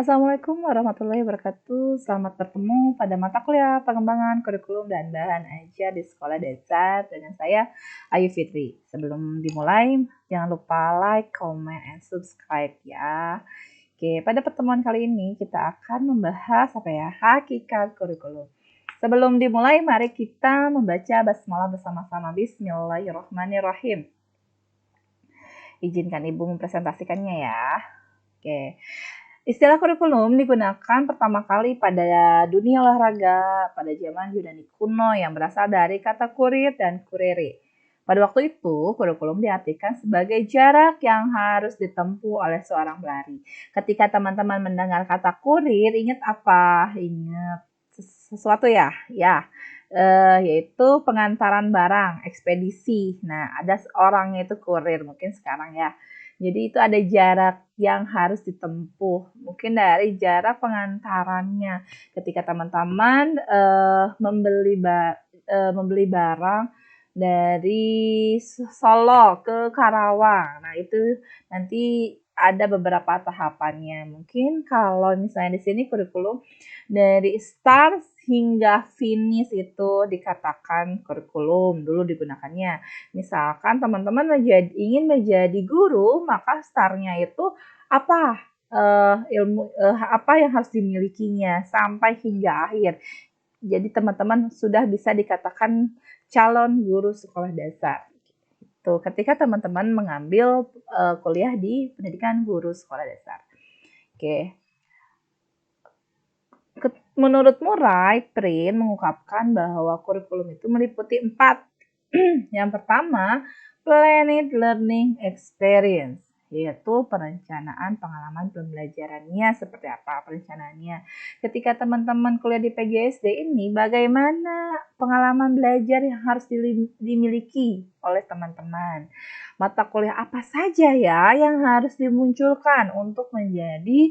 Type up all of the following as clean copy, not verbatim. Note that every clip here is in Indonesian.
Assalamualaikum warahmatullahi wabarakatuh. Selamat bertemu pada mata kuliah pengembangan kurikulum dan bahan ajar di sekolah dasar dengan saya Ayu Fitri. Sebelum dimulai, jangan lupa like, comment, and subscribe ya. Oke, pada pertemuan kali ini kita akan membahas hakikat kurikulum. Sebelum dimulai, mari kita membaca basmalah bersama-sama. Bismillahirrahmanirrahim. Izinkan Ibu mempresentasikannya ya. Oke. Istilah kurikulum digunakan pertama kali pada dunia olahraga pada zaman Yunani kuno yang berasal dari kata kurir dan kurere. Pada waktu itu, kurikulum diartikan sebagai jarak yang harus ditempuh oleh seorang pelari. Ketika teman-teman mendengar kata kurir, ingat apa? Ingat sesuatu ya? Ya, yaitu pengantaran barang, ekspedisi. Nah, ada seorang itu kurir, mungkin sekarang ya. Jadi itu ada jarak yang harus ditempuh, mungkin dari jarak pengantarannya. Ketika teman-teman membeli barang dari Solo ke Karawang, nah itu nanti ada beberapa tahapannya. Mungkin kalau misalnya di sini kurikulum dari start hingga finish itu dikatakan kurikulum dulu digunakannya. Misalkan teman-teman ingin menjadi guru, maka startnya itu apa apa yang harus dimilikinya sampai hingga akhir. Jadi teman-teman sudah bisa dikatakan calon guru sekolah dasar. Itu ketika teman-teman mengambil kuliah di pendidikan guru sekolah dasar. Oke. Menurut Murray, Print mengungkapkan bahwa kurikulum itu meliputi 4. Yang pertama, Planned Learning Experience, yaitu perencanaan pengalaman pembelajarannya seperti apa perencanaannya. Ketika teman-teman kuliah di PGSD ini, bagaimana pengalaman belajar yang harus dimiliki oleh teman-teman. Mata kuliah apa saja ya yang harus dimunculkan untuk menjadi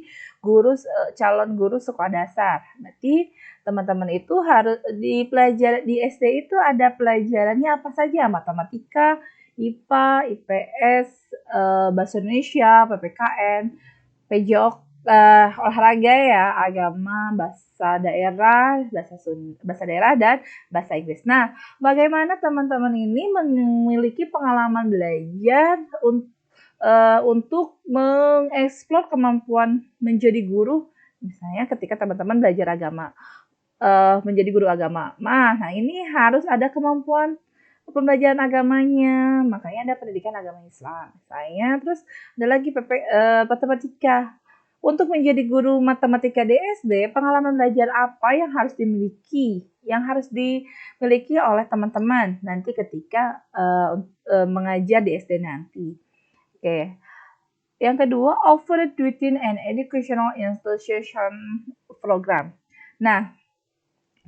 calon guru sekolah dasar. Berarti teman-teman itu harus di SD itu ada pelajarannya apa saja? Matematika, IPA, IPS, Bahasa Indonesia, PPKN, PJOK, olahraga ya, agama, bahasa daerah, bahasa daerah dan bahasa Inggris. Nah, bagaimana teman-teman ini memiliki pengalaman belajar untuk mengeksplor kemampuan menjadi guru, misalnya ketika teman-teman belajar agama, menjadi guru agama. Nah, ini harus ada kemampuan pembelajaran agamanya, makanya ada pendidikan agama Islam. Terus ada lagi matematika. Untuk menjadi guru matematika di SD, pengalaman belajar apa yang harus dimiliki? Yang harus dimiliki oleh teman-teman nanti ketika mengajar di SD nanti. Oke. Yang kedua, offered within an educational institution program. Nah,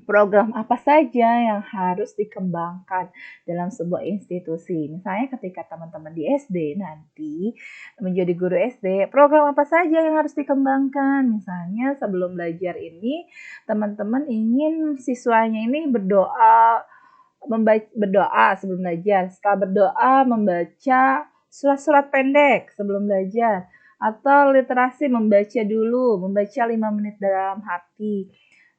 program apa saja yang harus dikembangkan dalam sebuah institusi. Misalnya ketika teman-teman di SD nanti menjadi guru SD, program apa saja yang harus dikembangkan. Misalnya sebelum belajar ini, teman-teman ingin siswanya ini berdoa sebelum belajar. Setelah berdoa, membaca surat-surat pendek sebelum belajar. Atau literasi membaca 5 menit dalam hati.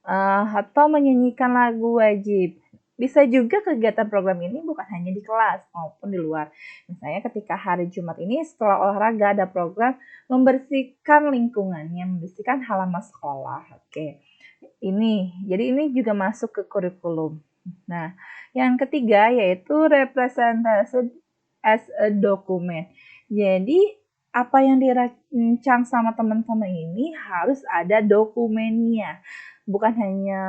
Atau menyanyikan lagu wajib. Bisa juga kegiatan program ini bukan hanya di kelas maupun di luar. Misalnya ketika hari Jumat ini setelah olahraga ada program membersihkan lingkungannya, membersihkan halaman sekolah. Oke. Jadi ini juga masuk ke kurikulum. Nah, yang ketiga yaitu representation as a document. Jadi apa yang dirancang sama teman-teman ini harus ada dokumennya. Bukan hanya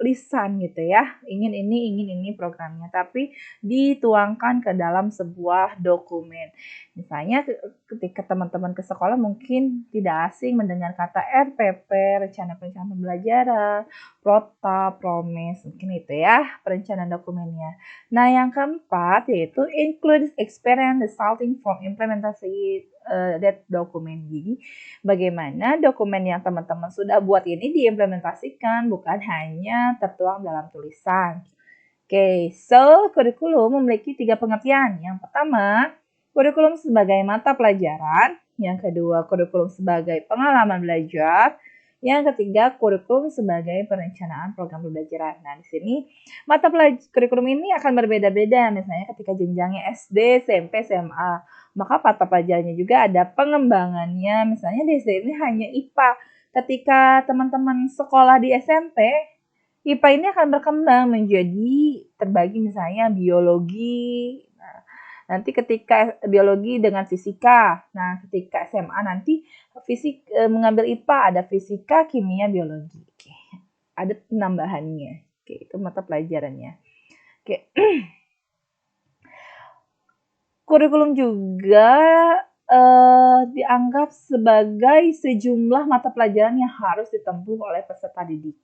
lisan gitu ya, ingin ini programnya, tapi dituangkan ke dalam sebuah dokumen. Misalnya ketika teman-teman ke sekolah mungkin tidak asing mendengar kata RPP, rencana pembelajaran, prota, promes, mungkin itu ya perencanaan dokumennya. Nah, yang keempat yaitu include experience resulting from implementasi that document. Jadi, bagaimana dokumen yang teman-teman sudah buat ini diimplementasikan, bukan hanya tertuang dalam tulisan. Oke, so kurikulum memiliki 3 pengertian. Yang pertama, kurikulum sebagai mata pelajaran. Yang kedua, kurikulum sebagai pengalaman belajar. Yang ketiga, kurikulum sebagai perencanaan program pembelajaran. Nah, di sini kurikulum ini akan berbeda-beda, misalnya ketika jenjangnya SD, SMP, SMA. Maka mata pelajarannya juga ada pengembangannya, misalnya di sini hanya IPA. Ketika teman-teman sekolah di SMP, IPA ini akan berkembang menjadi terbagi misalnya biologi. Nah, nanti ketika biologi dengan fisika. Nah, ketika SMA nanti mengambil IPA ada fisika, kimia, biologi. Oke. Ada penambahannya. Oke, itu mata pelajarannya. Oke. Kurikulum juga dianggap sebagai sejumlah mata pelajaran yang harus ditempuh oleh peserta didik.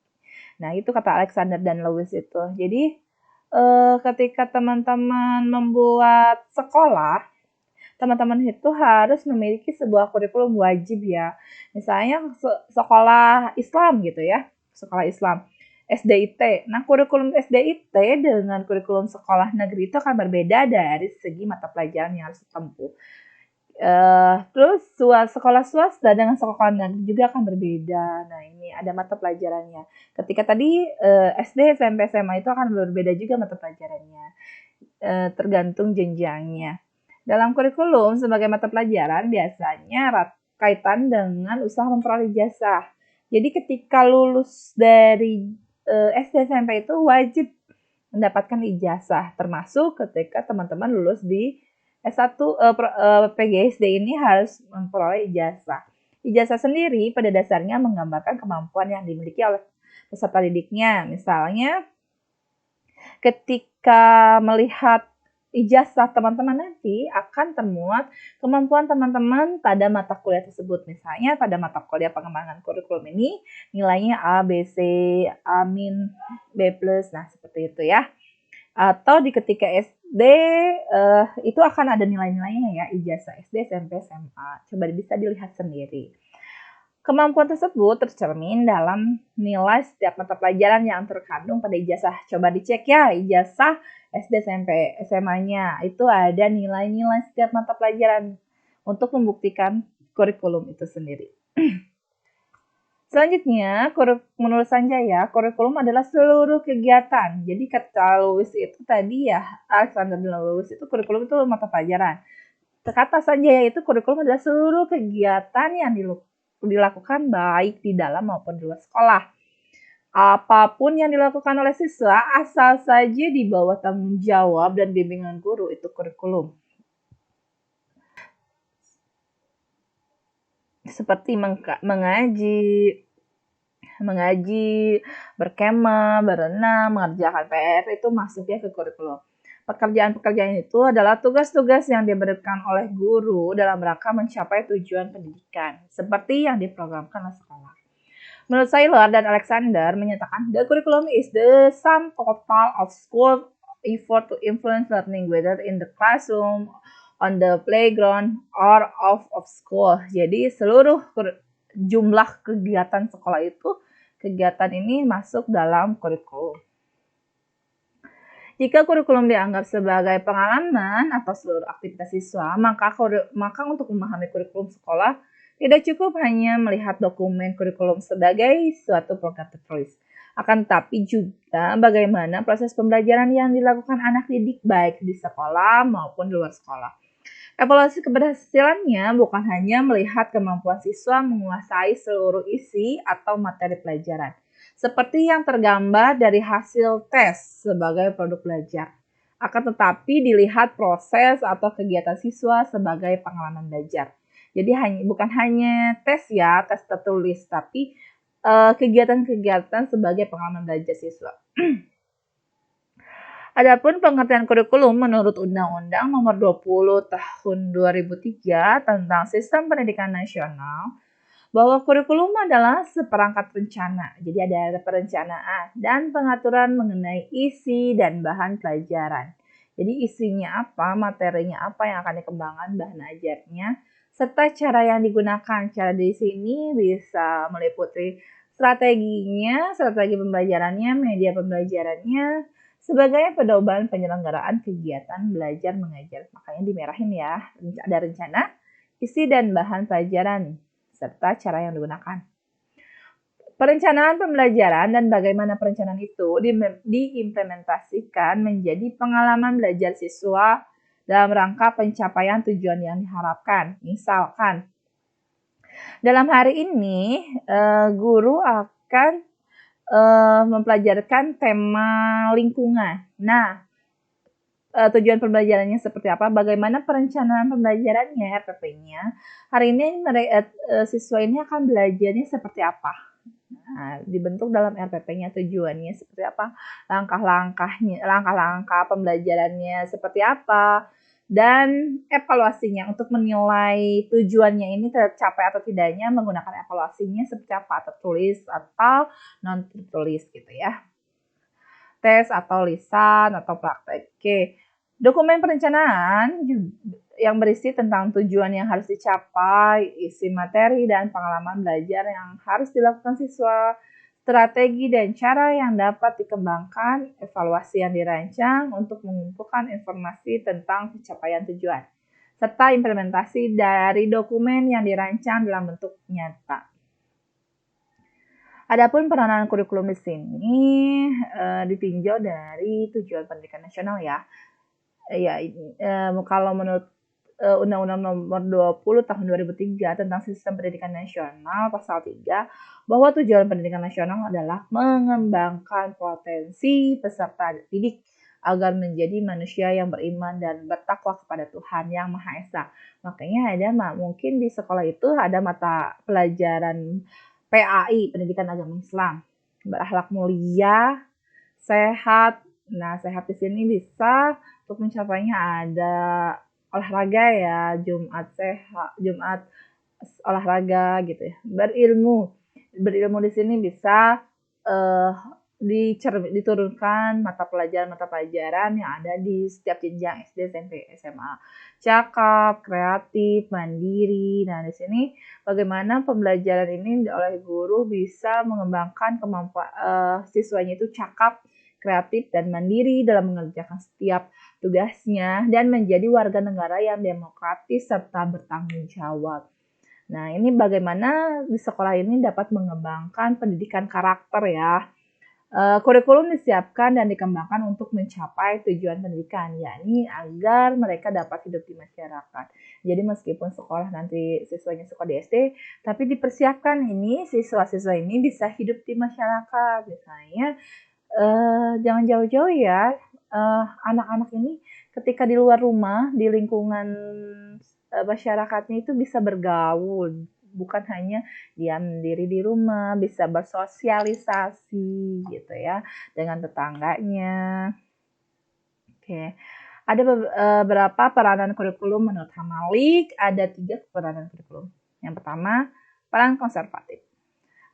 Nah, itu kata Alexander dan Lewis itu. Jadi, ketika teman-teman membuat sekolah, teman-teman itu harus memiliki sebuah kurikulum wajib ya. Misalnya sekolah Islam gitu ya, sekolah Islam, SDIT. Nah, kurikulum SDIT dengan kurikulum sekolah negeri itu akan berbeda dari segi mata pelajaran yang harus ditempuh. Terus sekolah swasta dengan sekolah negeri juga akan berbeda. Nah, ini ada mata pelajarannya. Ketika tadi SD, SMP, SMA itu akan berbeda juga mata pelajarannya, tergantung jenjangnya. Dalam kurikulum sebagai mata pelajaran biasanya kaitan dengan usaha memperoleh ijazah. Jadi ketika lulus dari SD, SMP itu wajib mendapatkan ijazah, termasuk ketika teman-teman lulus di S1 PGSD ini harus memperoleh ijazah. Ijazah sendiri pada dasarnya menggambarkan kemampuan yang dimiliki oleh peserta didiknya. Misalnya, ketika melihat ijazah teman-teman nanti akan termuat kemampuan teman-teman pada mata kuliah tersebut. Misalnya pada mata kuliah pengembangan kurikulum ini nilainya A, B, C, A-, B+, nah seperti itu ya. Atau di ketika SD itu akan ada nilai-nilainya ya, ijazah SD, SMP, SMA. Coba bisa dilihat sendiri. Kemampuan tersebut tercermin dalam nilai setiap mata pelajaran yang terkandung pada ijazah. Coba dicek ya, ijazah SD, SMP, SMA-nya. Itu ada nilai-nilai setiap mata pelajaran untuk membuktikan kurikulum itu sendiri. Selanjutnya, menurut Sanjaya, kurikulum adalah seluruh kegiatan. Jadi kata Lewis itu tadi ya, Alexander dan Lewis itu kurikulum itu mata pelajaran. Kata Sanjaya itu kurikulum adalah seluruh kegiatan yang dilakukan baik di dalam maupun di luar sekolah. Apapun yang dilakukan oleh siswa, asal saja di bawah tanggung jawab dan bimbingan guru, itu kurikulum. Seperti mengaji, berkemah, berenang, mengerjakan PR itu masuknya ke kurikulum. Pekerjaan-pekerjaan itu adalah tugas-tugas yang diberikan oleh guru dalam rangka mencapai tujuan pendidikan, seperti yang diprogramkan oleh sekolah. Menurut Saylor dan Alexander menyatakan, the curriculum is the sum total of school effort to influence learning, whether in the classroom, on the playground, or off of school. Jadi seluruh jumlah kegiatan sekolah itu, kegiatan ini masuk dalam kurikulum. Jika kurikulum dianggap sebagai pengalaman atau seluruh aktivitas siswa, maka untuk memahami kurikulum sekolah, tidak cukup hanya melihat dokumen kurikulum sebagai suatu program tertulis. Akan tetapi juga bagaimana proses pembelajaran yang dilakukan anak didik baik di sekolah maupun di luar sekolah. Evaluasi keberhasilannya bukan hanya melihat kemampuan siswa menguasai seluruh isi atau materi pelajaran, seperti yang tergambar dari hasil tes sebagai produk belajar. Akan tetapi dilihat proses atau kegiatan siswa sebagai pengalaman belajar. Jadi bukan hanya tes ya, tes tertulis, tapi kegiatan-kegiatan sebagai pengalaman belajar siswa. Adapun pengertian kurikulum menurut Undang-Undang Nomor 20 Tahun 2003 tentang Sistem Pendidikan Nasional, bahwa kurikulum adalah seperangkat rencana. Jadi ada perencanaan dan pengaturan mengenai isi dan bahan pelajaran. Jadi isinya apa, materinya apa yang akan dikembangkan, bahan ajarnya, serta cara yang digunakan. Cara di sini bisa meliputi strateginya, strategi pembelajarannya, media pembelajarannya, sebagai pedoman penyelenggaraan kegiatan belajar mengajar. Makanya dimerahin ya, ada rencana, isi dan bahan pelajaran, serta cara yang digunakan. Perencanaan pembelajaran dan bagaimana perencanaan itu diimplementasikan menjadi pengalaman belajar siswa dalam rangka pencapaian tujuan yang diharapkan. Misalkan, dalam hari ini guru akan mempelajarkan tema lingkungan. Nah, tujuan pembelajarannya seperti apa, bagaimana perencanaan pembelajarannya, RPP-nya. Hari ini siswa ini akan belajarnya seperti apa. Nah, dibentuk dalam RPP-nya tujuannya seperti apa, langkah-langkah pembelajarannya seperti apa, dan evaluasinya untuk menilai tujuannya ini tercapai atau tidaknya menggunakan evaluasinya seperti apa, tertulis atau non tertulis gitu ya. Tes atau lisan atau praktek. Oke. Dokumen perencanaan yang berisi tentang tujuan yang harus dicapai, isi materi dan pengalaman belajar yang harus dilakukan siswa, strategi dan cara yang dapat dikembangkan, evaluasi yang dirancang untuk mengumpulkan informasi tentang pencapaian tujuan, serta implementasi dari dokumen yang dirancang dalam bentuk nyata. Adapun peranan kurikulum di sini ditinjau dari tujuan pendidikan nasional ya. Kalau menurut Undang-Undang Nomor 20 Tahun 2003 tentang Sistem Pendidikan Nasional Pasal 3, bahwa tujuan pendidikan nasional adalah mengembangkan potensi peserta didik agar menjadi manusia yang beriman dan bertakwa kepada Tuhan Yang Maha Esa. Makanya mungkin di sekolah itu ada mata pelajaran PAI, Pendidikan Agama Islam, berakhlak mulia, sehat. Nah, sehat di sini bisa untuk mencapainya ada olahraga ya, Jumat sehat, Jumat olahraga gitu ya. Berilmu di sini bisa diturunkan mata pelajaran yang ada di setiap jenjang SD, SMP, SMA. Cakap, kreatif, mandiri. Nah, di sini bagaimana pembelajaran ini oleh guru bisa mengembangkan kemampuan siswanya itu cakap, kreatif, dan mandiri dalam mengerjakan setiap tugasnya dan menjadi warga negara yang demokratis serta bertanggung jawab. Nah, ini bagaimana di sekolah ini dapat mengembangkan pendidikan karakter ya. Kurikulum disiapkan dan dikembangkan untuk mencapai tujuan pendidikan, yakni agar mereka dapat hidup di masyarakat. Jadi meskipun sekolah nanti siswanya sekolah di SD, tapi dipersiapkan ini siswa-siswa ini bisa hidup di masyarakat. Misalnya jangan jauh-jauh ya, anak-anak ini ketika di luar rumah, di lingkungan masyarakatnya itu bisa bergaul, bukan hanya diam diri di rumah, bisa bersosialisasi gitu ya dengan tetangganya. Oke, ada beberapa peranan kurikulum menurut Hamalik, ada 3 peranan kurikulum. Yang pertama, peran konservatif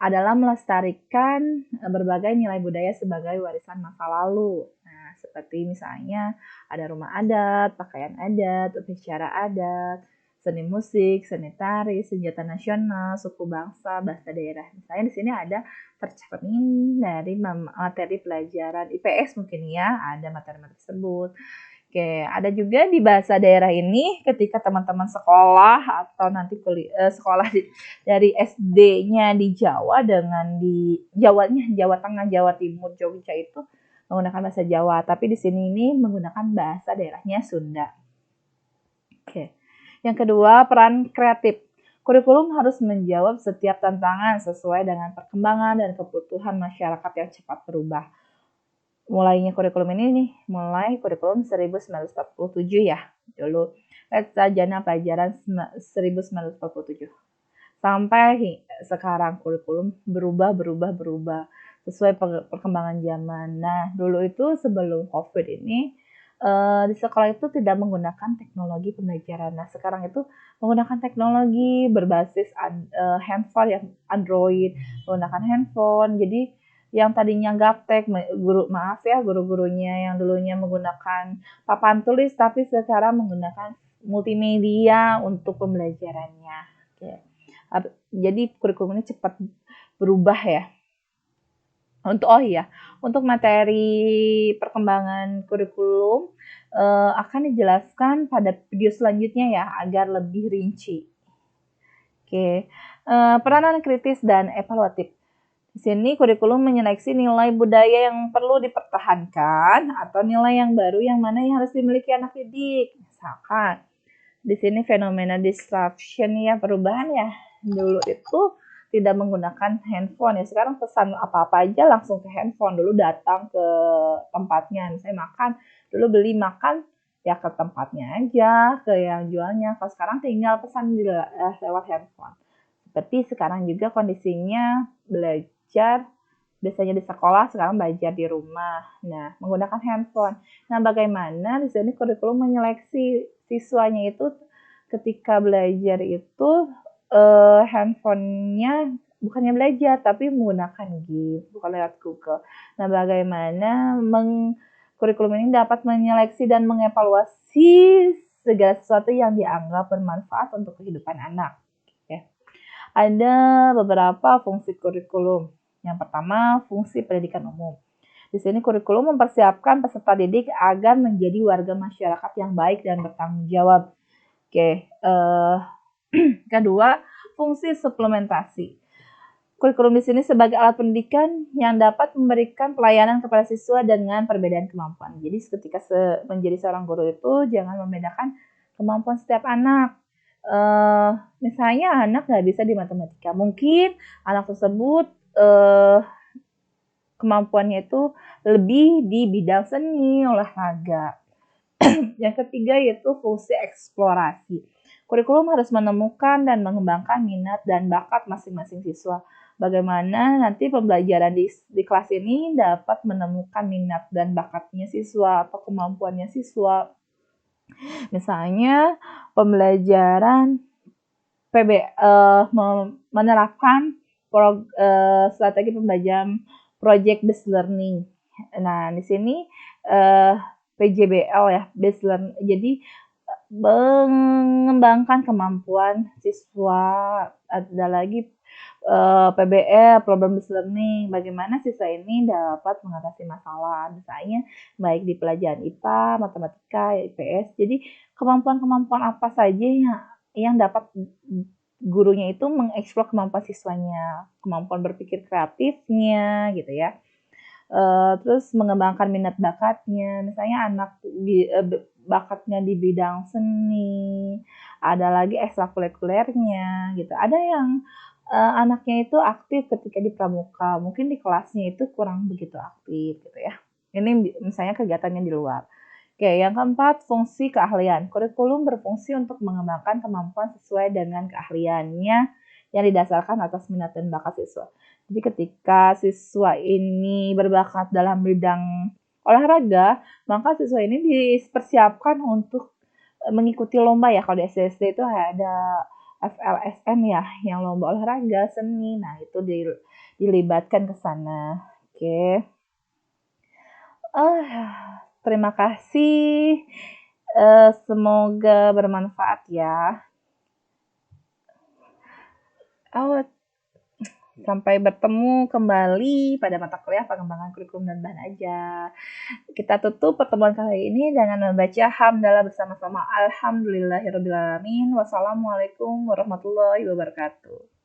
adalah melestarikan berbagai nilai budaya sebagai warisan masa lalu. Nah, seperti misalnya ada rumah adat, pakaian adat, upacara adat, seni musik, seni tari, senjata nasional, suku bangsa, bahasa daerah. Misalnya di sini ada tercermin dari materi pelajaran IPS mungkin ya, ada materi-materi tersebut. Oke, ada juga di bahasa daerah ini ketika teman-teman sekolah atau nanti sekolah dari SD-nya di Jawa dengan di Jawa Tengah, Jawa Timur, Jogja itu menggunakan bahasa Jawa, tapi di sini ini menggunakan bahasa daerahnya Sunda. Oke. Yang kedua, peran kreatif. Kurikulum harus menjawab setiap tantangan sesuai dengan perkembangan dan kebutuhan masyarakat yang cepat berubah. Mulainya kurikulum ini nih, mulai kurikulum 1947 ya, dulu Sarjana Pelajaran 1947. Sampai sekarang kurikulum berubah sesuai perkembangan zaman. Nah, dulu itu sebelum COVID ini, di sekolah itu tidak menggunakan teknologi pembelajaran. Nah, sekarang itu menggunakan teknologi berbasis handphone yang Android, menggunakan handphone. Jadi yang tadinya gaptek, guru-gurunya yang dulunya menggunakan papan tulis, tapi sekarang menggunakan multimedia untuk pembelajarannya. Oke. Jadi kurikulum ini cepat berubah ya. Untuk materi perkembangan kurikulum akan dijelaskan pada video selanjutnya ya, agar lebih rinci. Oke. Peranan kritis dan evaluatif. Di sini kurikulum menyeleksi nilai budaya yang perlu dipertahankan atau nilai yang baru yang mana yang harus dimiliki anak didik. Misalkan di sini fenomena disruption ya, perubahan ya. Dulu itu tidak menggunakan handphone ya. Sekarang pesan apa-apa aja langsung ke handphone. Dulu datang ke tempatnya, misalnya makan. Dulu beli makan ya ke tempatnya aja, ke yang jualnya. Kalau sekarang tinggal pesan lewat handphone. Seperti sekarang juga kondisinya belajar biasanya di sekolah, sekarang belajar di rumah. Nah, menggunakan handphone. Nah, bagaimana di sini kurikulum menyeleksi siswanya itu ketika belajar itu handphonenya bukannya belajar, tapi menggunakan game, bukan lewat Google. Nah, bagaimana kurikulum ini dapat menyeleksi dan mengevaluasi segala sesuatu yang dianggap bermanfaat untuk kehidupan anak. Oke. Ada beberapa fungsi kurikulum. Yang pertama, fungsi pendidikan umum. Di sini kurikulum mempersiapkan peserta didik agar menjadi warga masyarakat yang baik dan bertanggung jawab. Oke, kedua, fungsi suplementasi. Kurikulum di sini sebagai alat pendidikan yang dapat memberikan pelayanan kepada siswa dengan perbedaan kemampuan. Jadi ketika menjadi seorang guru itu jangan membedakan kemampuan setiap anak. Misalnya anak nggak bisa di matematika, mungkin anak tersebut kemampuannya itu lebih di bidang seni, olahraga. Yang ketiga yaitu fungsi eksplorasi. Kurikulum harus menemukan dan mengembangkan minat dan bakat masing-masing siswa. Bagaimana nanti pembelajaran di kelas ini dapat menemukan minat dan bakatnya siswa atau kemampuannya siswa. Misalnya pembelajaran menerapkan strategi pembelajaran project based learning. Nah, di sini PJBL ya, based learning. Jadi mengembangkan kemampuan siswa. Ada lagi PBL, problem based learning. Bagaimana siswa ini dapat mengatasi masalah, misalnya baik di pelajaran IPA, matematika, IPS. Jadi kemampuan-kemampuan apa saja yang dapat gurunya itu mengeksplor kemampuan siswanya, kemampuan berpikir kreatifnya gitu ya. Terus mengembangkan minat bakatnya, misalnya anak bakatnya di bidang seni, ada lagi ekstrakurikulernya gitu. Ada yang anaknya itu aktif ketika di pramuka, mungkin di kelasnya itu kurang begitu aktif gitu ya. Ini misalnya kegiatannya di luar. Oke, yang keempat, fungsi keahlian. Kurikulum berfungsi untuk mengembangkan kemampuan sesuai dengan keahliannya yang didasarkan atas minat dan bakat siswa. Jadi ketika siswa ini berbakat dalam bidang olahraga, maka siswa ini dipersiapkan untuk mengikuti lomba ya. Kalau di SD itu ada FLSM ya, yang lomba olahraga, seni. Nah, itu dilibatkan ke sana. Oke. Terima kasih. Semoga bermanfaat ya. Sampai bertemu kembali pada mata kuliah pengembangan kurikulum dan bahan ajar. Kita tutup pertemuan kali ini dengan membaca hamdalah bersama-sama. Alhamdulillahirrabbilalamin. Wassalamualaikum warahmatullahi wabarakatuh.